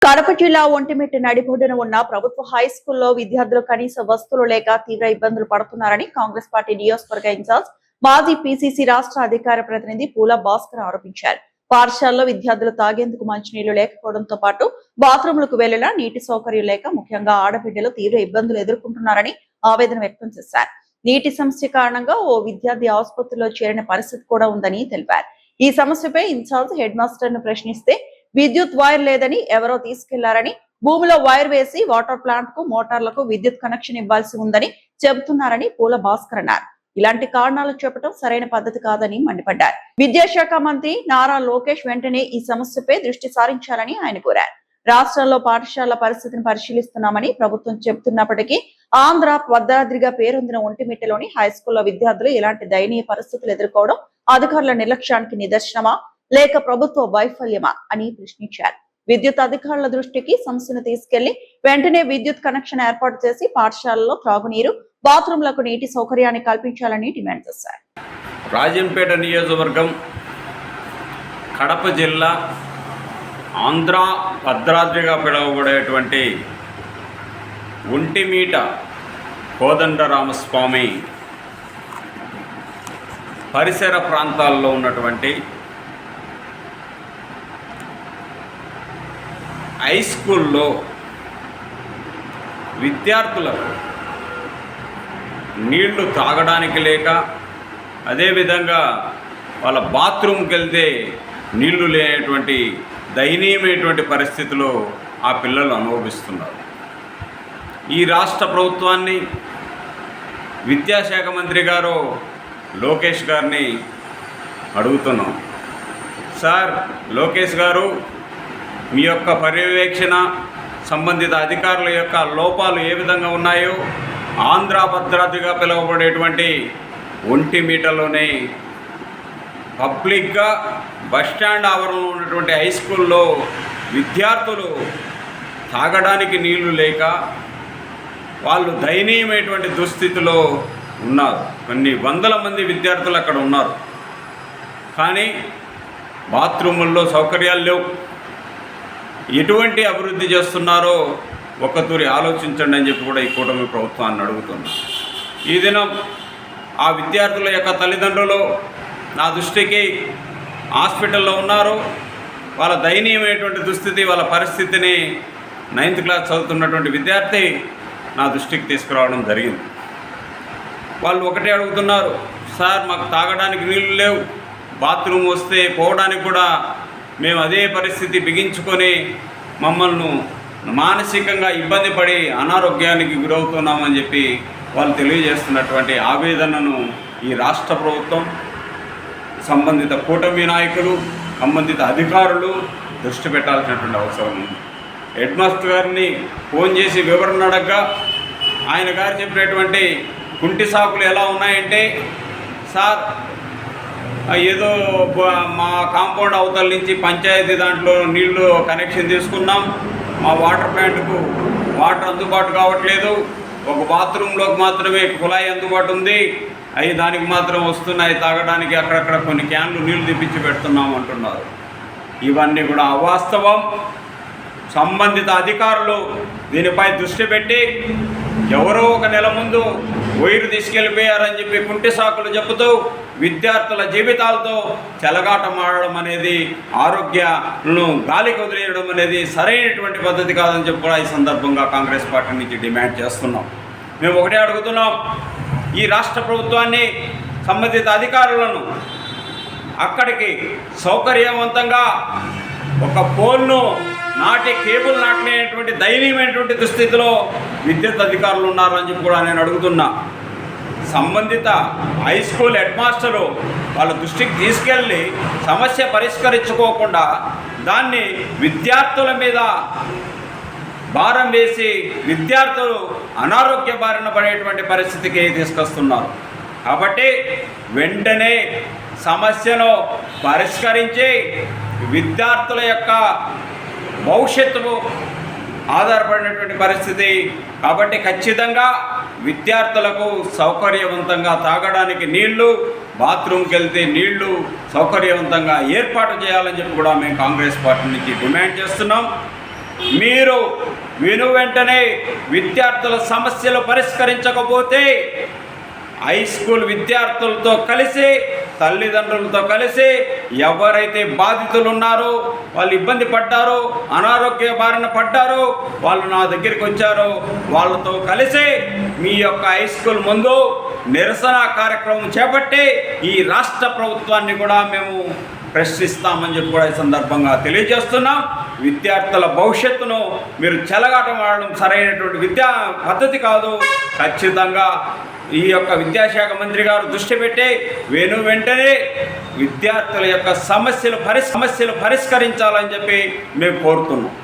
కడప జిల్లా ఒంటిమిట్ట నడిబొడ్డున ఉన్న ప్రభుత్వ హై స్కూల్లో విద్యార్థులు కనీస వస్తువులు లేక తీవ్ర ఇబ్బందులు పడుతున్నారని కాంగ్రెస్ పార్టీ నియోజకవర్గ ఇన్ఛార్జ్ మాజీ పీసీసీ రాష్ట్ర అధికార ప్రతినిధి పూల భాస్కర్ ఆరోపించారు. పాఠశాలలో విద్యార్థులు తాగేందుకు మంచినీళ్లు లేకపోవడంతో పాటు బాత్రూంలకు వెళ్లేలా నీటి సౌకర్యం లేక ముఖ్యంగా ఆడబిడ్డలు తీవ్ర ఇబ్బందులు ఎదుర్కొంటున్నారని ఆవేదన వ్యక్తం చేశారు. నీటి సమస్య కారణంగా ఓ విద్యార్థి ఆసుపత్రిలో చేరిన పరిస్థితి కూడా ఉందని తెలిపారు. ఈ సమస్యపై ఇన్ఛార్జ్ హెడ్ మాస్టర్ ను ప్రశ్నిస్తే విద్యుత్ వైర్ లేదని ఎవరో తీసుకెళ్లారని, భూమిలో వైర్ వేసి వాటర్ ప్లాంట్ కు మోటార్లకు విద్యుత్ కనెక్షన్ ఇవ్వాల్సి ఉందని చెబుతున్నారని పూల భాస్కర్ అన్నారు. ఇలాంటి కారణాలు చెప్పడం సరైన పద్ధతి కాదని మండిపడ్డారు. విద్యాశాఖ మంత్రి నారా లోకేష్ వెంటనే ఈ సమస్యపై దృష్టి సారించాలని ఆయన కోరారు. రాష్ట్రంలో పాఠశాలల పరిస్థితిని పరిశీలిస్తున్నామని ప్రభుత్వం చెబుతున్నప్పటికీ ఆంధ్ర భద్రాద్రిగా పేరొందిన ఒంటిమిట్టలోని హైస్కూల్లో విద్యార్థులు ఇలాంటి దయనీయ పరిస్థితులు ఎదుర్కోవడం అధికారుల నిర్లక్ష్యానికి నిదర్శనమా లేక ప్రభుత్వ వైఫల్యమా అని ప్రశ్నించారు. విద్యుత్ అధికారుల దృష్టికి సమస్యను తీసుకెళ్లి వెంటనే విద్యుత్ కనెక్షన్ ఏర్పాటు చేసి పాఠశాలలో త్రాగునీరు, బాత్రూంలకు నీటి సౌకర్యాన్ని కల్పించాలని డిమాండ్ చేశారు. రాజంపేట నియోజకవర్గం, కడప జిల్లా, ఆంధ్ర భద్రాద్రిగా పిలువబడేటువంటి ఒంటిమిట్ట కోదండరామస్వామి పరిసర ప్రాంతాల్లో ఉన్నటువంటి హై స్కూల్లో విద్యార్థులకు నీళ్లు తాగడానికి లేక, అదేవిధంగా వాళ్ళ బాత్రూమ్కి వెళ్తే నీళ్లు లేనటువంటి దయనీయమైనటువంటి పరిస్థితిలో ఆ పిల్లలు అనుభవిస్తున్నారు. ఈ రాష్ట్ర ప్రభుత్వాన్ని, విద్యాశాఖ మంత్రి గారు లోకేష్ గారిని అడుగుతున్నాం. సార్ లోకేష్ గారు, మీ యొక్క పర్యవేక్షణ, సంబంధిత అధికారుల యొక్క లోపాలు ఏ విధంగా ఉన్నాయో ఆంధ్ర భద్రాద్రిగా పిలువబడేటువంటి ఒంటిమిట్టలోనే పబ్లిక్గా బస్టాండ్ ఆవరణలో ఉన్నటువంటి హై స్కూల్లో విద్యార్థులు తాగడానికి నీళ్లు లేక వాళ్ళు దయనీయమైనటువంటి దుస్థితిలో ఉన్నారు. కొన్ని వందల మంది విద్యార్థులు అక్కడ ఉన్నారు. కానీ బాత్రూముల్లో సౌకర్యాలు లేవు. ఎటువంటి అభివృద్ధి చేస్తున్నారో ఒక్కతూరి ఆలోచించండి అని చెప్పి కూడా ఈ కూటమి ప్రభుత్వాన్ని అడుగుతున్నా. ఈ దినం ఆ విద్యార్థుల యొక్క తల్లిదండ్రులు నా దృష్టికి హాస్పిటల్లో ఉన్నారు. వాళ్ళ దయనీయమైనటువంటి దుస్థితి, వాళ్ళ పరిస్థితిని 9th క్లాస్ చదువుతున్నటువంటి విద్యార్థి నా దృష్టికి తీసుకురావడం జరిగింది. వాళ్ళు ఒకటే అడుగుతున్నారు, సార్ మాకు తాగడానికి నీళ్ళు లేవు, బాత్రూమ్ వస్తే పోవడానికి కూడా మేము అదే పరిస్థితి బిగించుకొని మమ్మల్ని మానసికంగా ఇబ్బంది పడి అనారోగ్యానికి గురవుతున్నామని చెప్పి వాళ్ళు తెలియజేస్తున్నటువంటి ఆవేదనను ఈ రాష్ట్ర ప్రభుత్వం, సంబంధిత కూటమి నాయకులు, సంబంధిత అధికారులు దృష్టి పెట్టాల్సినటువంటి అవసరం ఉంది. హెడ్ మాస్టర్ గారిని ఫోన్ చేసి వివరణ అడగ్గా ఆయన గారు చెప్పినటువంటి కుంటి సాకులు ఎలా ఉన్నాయంటే, సార్ ఏదో మా కాంపౌండ్ అవతల నుంచి పంచాయతీ దాంట్లో నీళ్లు కనెక్షన్ తీసుకున్నాం, మా వాటర్ ప్లాంట్కు వాటర్ అందుబాటు కావట్లేదు, ఒక బాత్రూంలోకి మాత్రమే కుళాయి అందుబాటు ఉంది, అవి దానికి మాత్రం వస్తున్నాయి తాగడానికి, అక్కడక్కడ కొన్ని క్యాన్లు నీళ్లు తెప్పించి పెడుతున్నాం అంటున్నారు. ఇవన్నీ కూడా అవాస్తవం. సంబంధిత అధికారులు దీనిపై దృష్టి పెట్టి ఎవరో ఒక నెల ముందు వైరు తీసుకెళ్ళిపోయారని చెప్పి కుంటి సాకులు చెబుతూ విద్యార్థుల జీవితాలతో చెలగాటమాడడం అనేది, ఆరోగ్యాలను గాలికి వదిలేయడం అనేది సరైనటువంటి పద్ధతి కాదని చెప్పి కూడా ఈ సందర్భంగా కాంగ్రెస్ పార్టీ నుంచి డిమాండ్ చేస్తున్నాం. మేము ఒకటే అడుగుతున్నాం, ఈ రాష్ట్ర ప్రభుత్వాన్ని, సంబంధిత అధికారులను అక్కడికి సౌకర్యవంతంగా ఒక పోల్ను నాటి కేబుల్ నాటలేనటువంటి దయనీయమైనటువంటి దుస్థితిలో విద్యుత్ అధికారులు ఉన్నారు అని చెప్పి కూడా నేను అడుగుతున్నా. సంబంధిత హై స్కూల్ హెడ్ మాస్టరు వాళ్ళ దృష్టికి తీసుకెళ్ళి సమస్య పరిష్కరించుకోకుండా దాన్ని విద్యార్థుల మీద భారం వేసి విద్యార్థులు అనారోగ్య బారిన పడేటువంటి పరిస్థితికి తీసుకొస్తున్నారు. కాబట్టి వెంటనే సమస్యను పరిష్కరించి విద్యార్థుల యొక్క భవిష్యత్తు ఆధారపడినటువంటి పరిస్థితి. కాబట్టి ఖచ్చితంగా విద్యార్థులకు సౌకర్యవంతంగా తాగడానికి నీళ్లు, బాత్రూమ్కి వెళ్తే నీళ్లు సౌకర్యవంతంగా ఏర్పాటు చేయాలని చెప్పి కూడా మేము కాంగ్రెస్ పార్టీ నుంచి డిమాండ్ చేస్తున్నాం. మీరు వెంటనే విద్యార్థుల సమస్యలు పరిష్కరించకపోతే హై స్కూల్ విద్యార్థులతో కలిసి తల్లిదండ్రులతో కలిసి ఎవరైతే బాధితులు ఉన్నారో, వాళ్ళు ఇబ్బంది పడ్డారో, అనారోగ్య బారిన పడ్డారో, వాళ్ళు నా దగ్గరికి వచ్చారో వాళ్ళతో కలిసి మీ యొక్క హై స్కూల్ ముందు నిరసన కార్యక్రమం చేపట్టి ఈ రాష్ట్ర ప్రభుత్వాన్ని కూడా మేము ప్రశ్నిస్తామని చెప్పి కూడా ఈ సందర్భంగా తెలియజేస్తున్నాం. విద్యార్థుల భవిష్యత్తును మీరు చెలగాటమాడడం సరైనటువంటి విద్యా పద్ధతి కాదు. ఖచ్చితంగా ఈ యొక్క విద్యాశాఖ మంత్రి గారు దృష్టి పెట్టి వెంటనే విద్యార్థుల యొక్క సమస్యలు పరిష్కరించాలని చెప్పి మేము కోరుతున్నాం.